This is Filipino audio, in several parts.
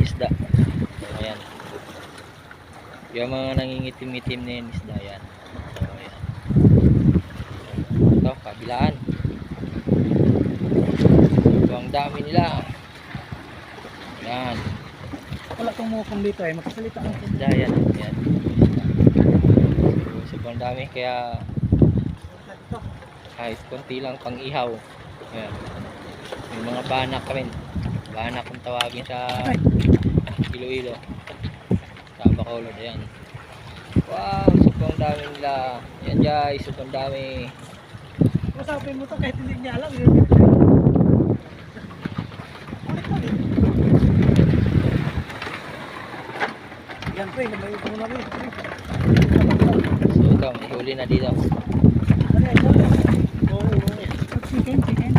isda. So, ayan. Yung mga nangingitim-itim na yun isda yan. So ayan. Ito, kabilaan. So, ang dami nila. Ayan. Wala kang mukang dito eh, makasalita ang Isda yan. Ayan. So, sobrang dami kaya kahit konti lang pang ihaw. Ayan. May mga banak rin. Banak kung tawagin sa Iloilo. Sa Bacolod. Ayan. Wow, sobrang dami nila. Ayan guys, sobrang dami. masapin mo to kahit hindi niya alam. Yan pre, may ito na pre. So ito, may huli na dito. Chicken.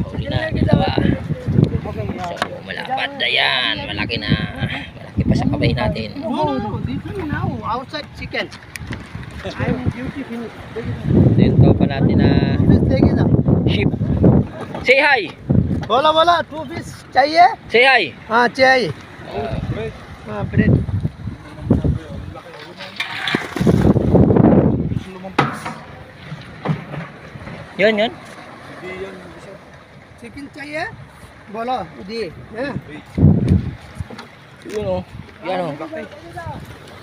Huli na, dalawa. Okay, So malapad na yan. Malaki na. Malaki pa sa kamay natin. No, different now. Outside chicken. I'm duty finished. Dito pa natin na देखिए ना sheep. Say hi! बोला 2 पीस चाहिए Say hi! हाँ चाहिए हाँ bread Yun. Chicken चाहिए बोलो जी हाँ Yun o. Yan o.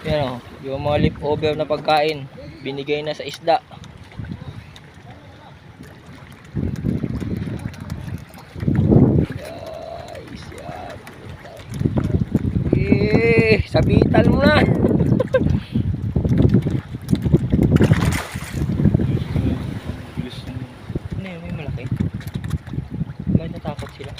Yan o. Yung mga leftover na pagkain. Binigay na sa isda. Guys, yan. Sabitan mo na. Ano yun, may malaki. May natakot sila.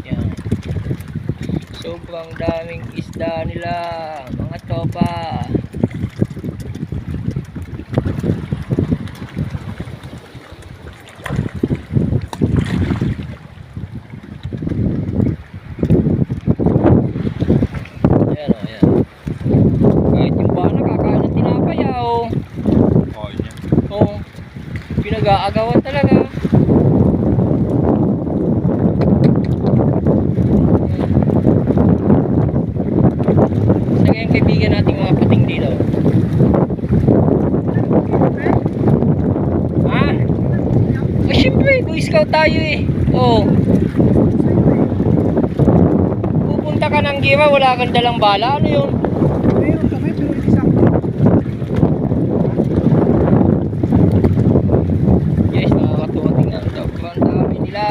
Yan. Sobrang daming isda nila, mga tropa. Ayan o, ayan. Kahit yung bana kakain ng tinapay o. Oo. Pinag-aagawan talaga. Sa ngayon kaibigan nating mga pating dito. Ha? O syempre, Boy Scout tayo eh. Oo. Pupunta ka ng Gima, wala kang dalang bala. Ano yun? मेरे कभी फिर नहीं सकता Yes, nakakatuwa tingnan. Sobrang dami nila.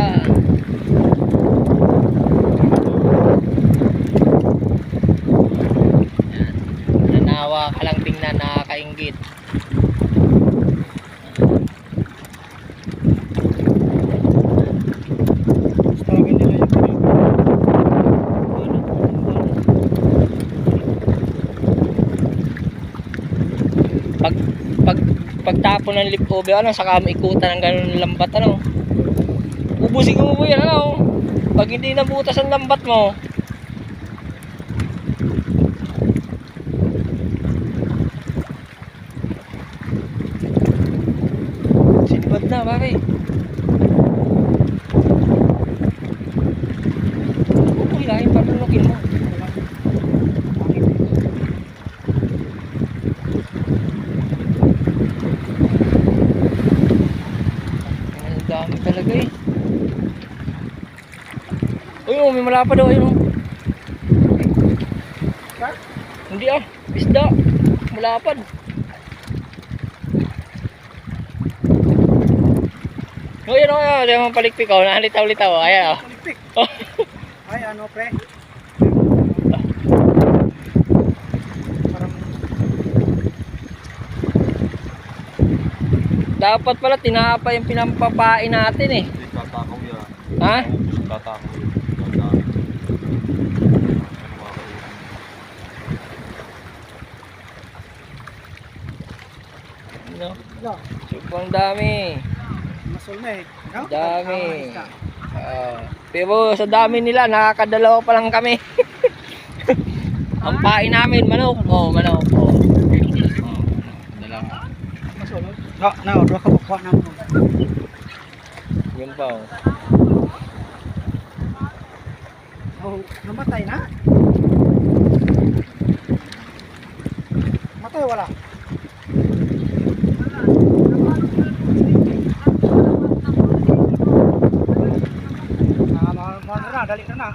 Yan. Nanawa ka lang tingnan, nakakaingit. Sabi nila yung Pagtapon ng leftover, ano, saka maikutan ng ganun lambat, ano. Ubusin mo yan, ano. Pag hindi nabutas ang lambat mo. Sinibad na, pare. Okay lang, yung panunukin mo. Ang dami talaga eh. Uy, oh, may malapad daw, ayun oh. Hindi ah, isda. Malapad. Oh, yun oh, yun. Yung palikpik oh, nahalitaw-litaw oh. Ayan oh. Olympic. Ay, ano pre? Parang Dapat pala tinapa yung pinampapain natin eh. Tatakaw yan. Ha? Tatakaw. No? no, Sobrang dami. masul na eh. No? Dami. Tama, Pero sa dami nila, nakakadalawa pa lang kami. Ang pain namin, manok. Oh, manok. Oh. Dalawa. masul. now, dua ka buka na mo. Yun pa oh. Oh, namatay na.